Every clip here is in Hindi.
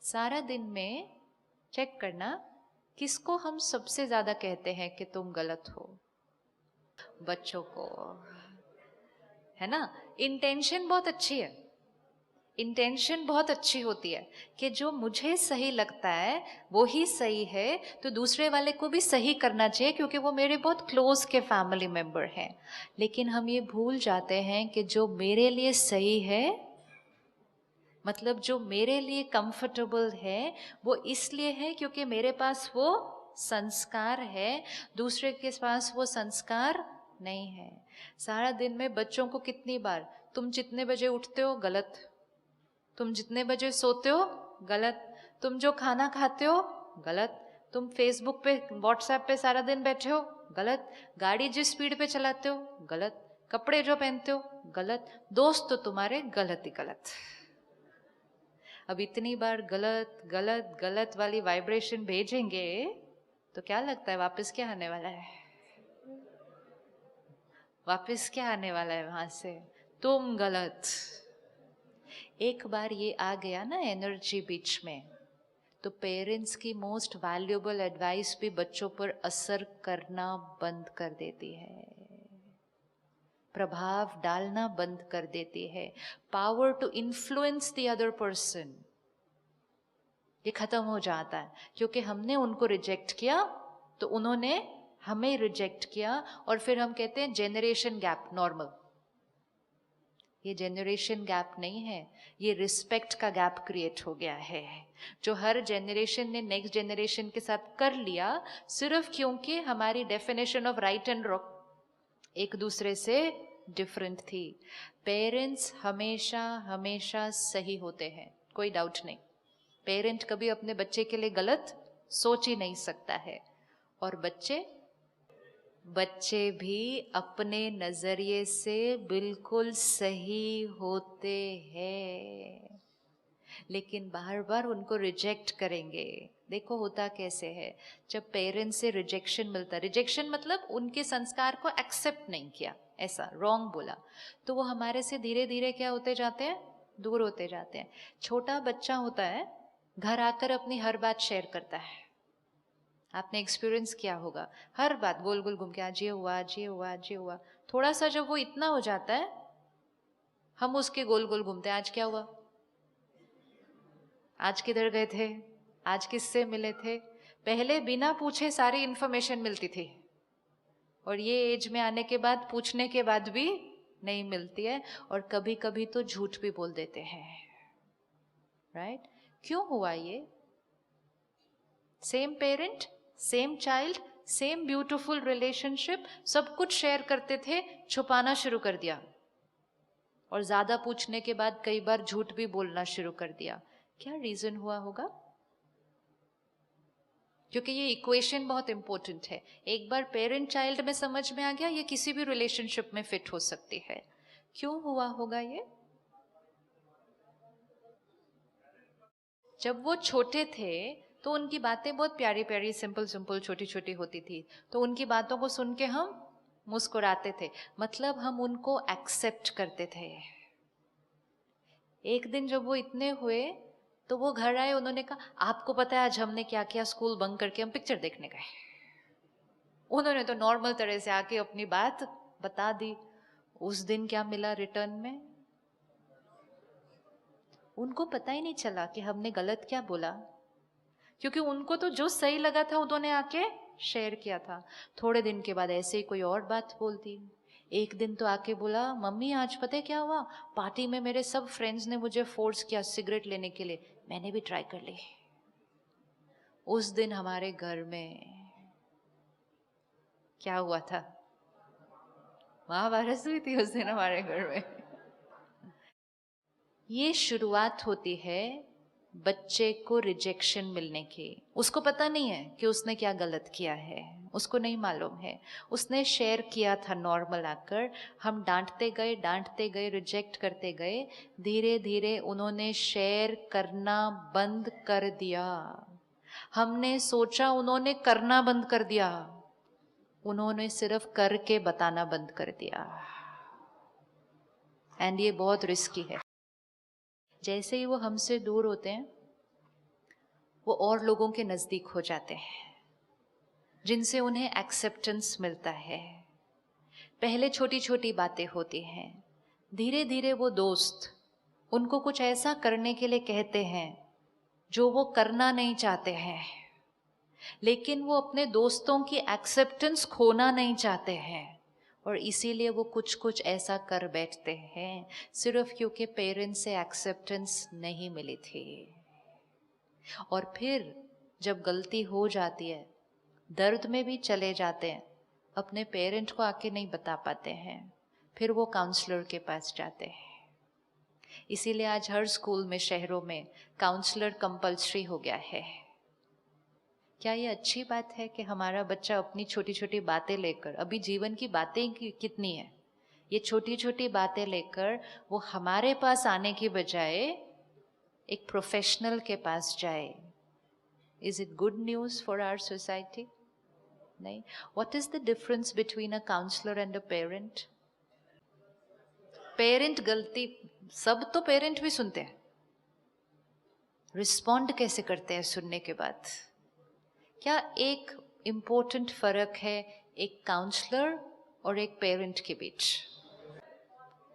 सारा दिन में चेक करना किसको हम सबसे ज्यादा कहते हैं कि तुम गलत हो। बच्चों को, है ना। इंटेंशन बहुत अच्छी है, इंटेंशन बहुत अच्छी होती है कि जो मुझे सही लगता है वो ही सही है, तो दूसरे वाले को भी सही करना चाहिए क्योंकि वो मेरे बहुत क्लोज के फैमिली मेंबर हैं। लेकिन हम ये भूल जाते हैं कि जो मेरे लिए सही है, मतलब जो मेरे लिए कंफर्टेबल है, वो इसलिए है क्योंकि मेरे पास वो संस्कार है, दूसरे के पास वो संस्कार नहीं है। सारा दिन में बच्चों को कितनी बार, तुम जितने बजे उठते हो गलत, तुम जितने बजे सोते हो गलत, तुम जो खाना खाते हो गलत, तुम फेसबुक पे व्हाट्सएप पे सारा दिन बैठे हो गलत, गाड़ी जिस स्पीड पे चलाते हो गलत, कपड़े जो पहनते हो गलत, दोस्त तो तुम्हारे गलत ही गलत। अब इतनी बार गलत गलत गलत वाली वाइब्रेशन भेजेंगे तो क्या लगता है वापस क्या आने वाला है? वापस क्या आने वाला है वहां से? तुम गलत। एक बार ये आ गया ना एनर्जी बीच में, तो पेरेंट्स की मोस्ट वैल्यूएबल एडवाइस भी बच्चों पर असर करना बंद कर देती है, प्रभाव डालना बंद कर देती है। Power to influence the other person ये खत्म हो जाता है, क्योंकि हमने उनको रिजेक्ट किया तो उन्होंने हमें रिजेक्ट किया, और फिर हम कहते हैं जेनरेशन गैप नॉर्मल। ये जेनरेशन गैप नहीं है, ये रिस्पेक्ट का गैप क्रिएट हो गया है, जो हर जेनरेशन ने नेक्स्ट जेनरेशन के साथ कर लिया, सिर्फ क्योंकि हमारी definition of right and wrong एक दूसरे से डिफरेंट थी। पेरेंट्स हमेशा हमेशा सही होते हैं, कोई डाउट नहीं। पेरेंट कभी अपने बच्चे के लिए गलत सोच ही नहीं सकता है, और बच्चे भी अपने नजरिए से बिल्कुल सही होते हैं, लेकिन बार बार उनको रिजेक्ट करेंगे। देखो होता कैसे है, जब पेरेंट्स से रिजेक्शन मिलता, रिजेक्शन मतलब उनके संस्कार को एक्सेप्ट नहीं किया, ऐसा रॉन्ग बोला, तो वो हमारे से धीरे धीरे क्या होते जाते हैं, दूर होते जाते हैं। छोटा बच्चा होता है, घर आकर अपनी हर बात शेयर करता है, आपने एक्सपीरियंस किया होगा, हर बात गोल गोल घूम के आज ये हुआ आज ये हुआ आज ये हुआ। थोड़ा सा जब वो इतना हो जाता है, हम उसके गोल गोल घूमते हैं, आज क्या हुआ, आज किधर गए थे, आज किससे मिले थे। पहले बिना पूछे सारी इंफॉर्मेशन मिलती थी, और ये एज में आने के बाद पूछने के बाद भी नहीं मिलती है, और कभी कभी तो झूठ भी बोल देते हैं, राइट? क्यों हुआ ये? Same parent, same child, same beautiful relationship, सब कुछ शेयर करते थे, छुपाना शुरू कर दिया, और ज्यादा पूछने के बाद कई बार झूठ भी बोलना शुरू कर दिया। क्या रीजन हुआ होगा? क्योंकि ये इक्वेशन बहुत इंपॉर्टेंट है, एक बार पेरेंट चाइल्ड में समझ में आ गया, ये किसी भी रिलेशनशिप में फिट हो सकती है। क्यों हुआ होगा ये? जब वो छोटे थे तो उनकी बातें बहुत प्यारी प्यारी सिंपल सिंपल छोटी छोटी होती थी, तो उनकी बातों को सुन के हम मुस्कुराते थे, मतलब हम उनको एक्सेप्ट करते थे। एक दिन जब वो इतने हुए तो वो घर आए, उन्होंने कहा आपको पता है आज हमने क्या किया, स्कूल बंक करके हम पिक्चर देखने गए। उन्होंने तो नॉर्मल तरह से आके अपनी बात बता दी। उस दिन क्या मिला रिटर्न में? उनको पता ही नहीं चला कि हमने गलत क्या बोला, क्योंकि उनको तो जो सही लगा था उन्होंने आके शेयर किया था। थोड़े दिन के बाद ऐसे ही कोई और बात बोल दी। एक दिन तो आके बोला मम्मी आज पता है क्या हुआ, पार्टी में मेरे सब फ्रेंड्स ने मुझे फोर्स किया सिगरेट लेने के लिए, मैंने भी ट्राई कर ली। उस दिन हमारे घर में क्या हुआ था? महाभारत हुई थी उस दिन हमारे घर में। ये शुरुआत होती है बच्चे को रिजेक्शन मिलने की। उसको पता नहीं है कि उसने क्या गलत किया है, उसको नहीं मालूम है, उसने शेयर किया था नॉर्मल आकर, हम डांटते गए रिजेक्ट करते गए, धीरे धीरे उन्होंने शेयर करना बंद कर दिया। हमने सोचा उन्होंने करना बंद कर दिया, उन्होंने सिर्फ करके बताना बंद कर दिया, एंड ये बहुत रिस्की है। जैसे ही वो हमसे दूर होते हैं, वो और लोगों के नज़दीक हो जाते हैं जिनसे उन्हें एक्सेप्टेंस मिलता है। पहले छोटी छोटी बातें होती हैं, धीरे धीरे वो दोस्त उनको कुछ ऐसा करने के लिए कहते हैं जो वो करना नहीं चाहते हैं, लेकिन वो अपने दोस्तों की एक्सेप्टेंस खोना नहीं चाहते हैं और इसीलिए वो कुछ कुछ ऐसा कर बैठते हैं सिर्फ क्योंकि पेरेंट्स से एक्सेप्टेंस नहीं मिली थी। और फिर जब गलती हो जाती है, दर्द में भी चले जाते हैं, अपने पेरेंट को आके नहीं बता पाते हैं, फिर वो काउंसलर के पास जाते हैं। इसीलिए आज हर स्कूल में, शहरों में काउंसलर कंपल्सरी हो गया है। क्या ये अच्छी बात है कि हमारा बच्चा अपनी छोटी छोटी बातें लेकर, अभी जीवन की बातें कितनी है, ये छोटी छोटी बातें लेकर वो हमारे पास आने की बजाय एक प्रोफेशनल के पास जाए? Is it good news for our society? नहीं। What is the difference between a counsellor and a parent? Parent गलती, सब तो पेरेंट भी सुनते हैं, रिस्पॉन्ड कैसे करते हैं सुनने के बाद? क्या एक इम्पोर्टेंट फर्क है एक काउंसलर और एक पेरेंट के बीच?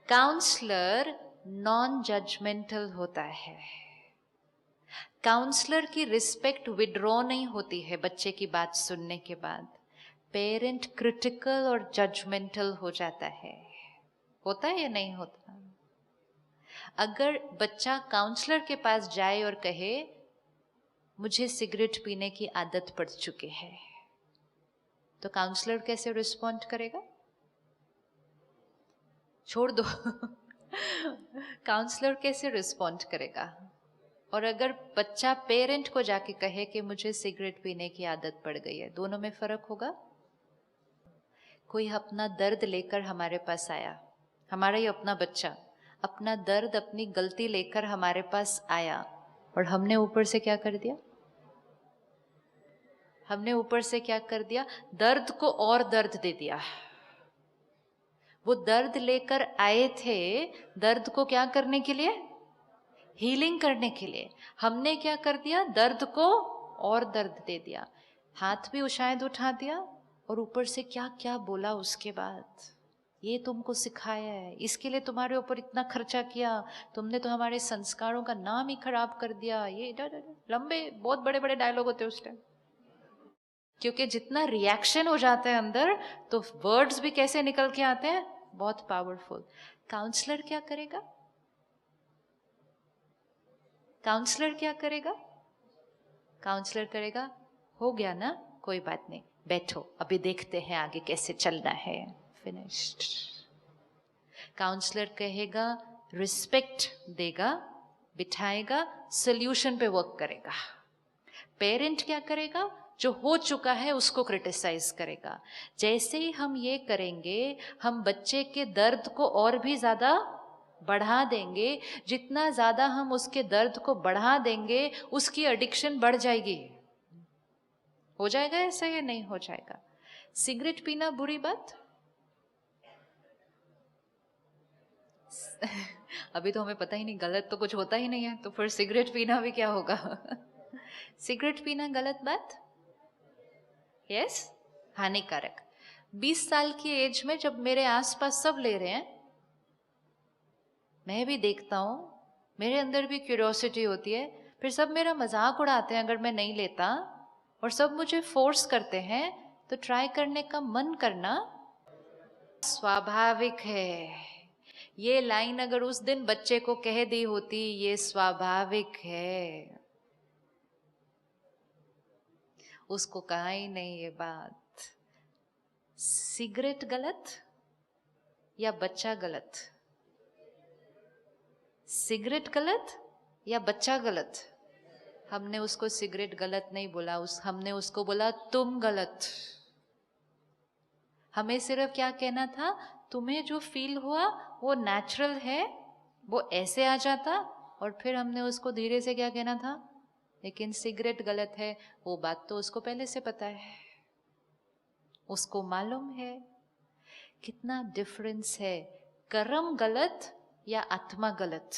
काउंसलर नॉन जजमेंटल होता है। काउंसलर की रिस्पेक्ट विड्रॉ नहीं होती है बच्चे की बात सुनने के बाद। पेरेंट क्रिटिकल और जजमेंटल हो जाता है। होता है या नहीं होता? अगर बच्चा काउंसलर के पास जाए और कहे मुझे सिगरेट पीने की आदत पड़ चुकी है, तो काउंसलर कैसे रिस्पॉन्ड करेगा? छोड़ दो। काउंसलर कैसे रिस्पॉन्ड करेगा? और अगर बच्चा पेरेंट को जाके कहे कि मुझे सिगरेट पीने की आदत पड़ गई है, दोनों में फर्क होगा? कोई अपना दर्द लेकर हमारे पास आया, हमारा ही अपना बच्चा अपना दर्द, अपनी गलती लेकर हमारे पास आया, और हमने ऊपर से क्या कर दिया? हमने ऊपर से क्या कर दिया? दर्द को और दर्द दे दिया। वो दर्द लेकर आए थे, दर्द को क्या करने के लिए? हीलिंग करने के लिए। हमने क्या कर दिया? दर्द को और दर्द दे दिया। हाथ भी शायद उठा दिया और ऊपर से क्या क्या बोला उसके बाद, ये तुमको सिखाया है, इसके लिए तुम्हारे ऊपर इतना खर्चा किया, तुमने तो हमारे संस्कारों का नाम ही खराब कर दिया। ये लंबे बहुत बड़े बड़े डायलॉग होते हैं उस टाइम, क्योंकि जितना रिएक्शन हो जाता है अंदर, तो वर्ड्स भी कैसे निकल के आते हैं, बहुत पावरफुल। काउंसलर क्या करेगा? काउंसलर क्या करेगा? काउंसलर करेगा, हो गया ना, कोई बात नहीं, बैठो, अभी देखते हैं आगे कैसे चलना है, फिनिश्ड। काउंसलर कहेगा, रिस्पेक्ट देगा, बिठाएगा, सोल्यूशन पे वर्क करेगा। पेरेंट क्या करेगा? जो हो चुका है उसको क्रिटिसाइज करेगा। जैसे ही हम ये करेंगे, हम बच्चे के दर्द को और भी ज्यादा बढ़ा देंगे। जितना ज्यादा हम उसके दर्द को बढ़ा देंगे, उसकी एडिक्शन बढ़ जाएगी। हो जाएगा ऐसा या नहीं हो जाएगा? सिगरेट पीना बुरी बात? अभी तो हमें पता ही नहीं, गलत तो कुछ होता ही नहीं है, तो फिर सिगरेट पीना भी क्या होगा? सिगरेट पीना गलत बात? यस, हानिकारक। 20 साल की एज में जब मेरे आसपास सब ले रहे हैं, मैं भी देखता हूं, मेरे अंदर भी क्यूरियोसिटी होती है, फिर सब मेरा मजाक उड़ाते हैं अगर मैं नहीं लेता, और सब मुझे फोर्स करते हैं, तो ट्राई करने का मन करना स्वाभाविक है। ये लाइन अगर उस दिन बच्चे को कह दी होती, ये स्वाभाविक है, उसको कहा ही नहीं ये बात। सिगरेट गलत या बच्चा गलत? सिगरेट गलत या बच्चा गलत? हमने उसको सिगरेट गलत नहीं बोला, हमने उसको बोला तुम गलत। हमें सिर्फ क्या कहना था, तुम्हें जो फील हुआ वो नेचुरल है, वो ऐसे आ जाता, और फिर हमने उसको धीरे से क्या कहना था, लेकिन सिगरेट गलत है, वो बात तो उसको पहले से पता है, उसको मालूम है। कितना डिफरेंस है, कर्म गलत या आत्मा गलत?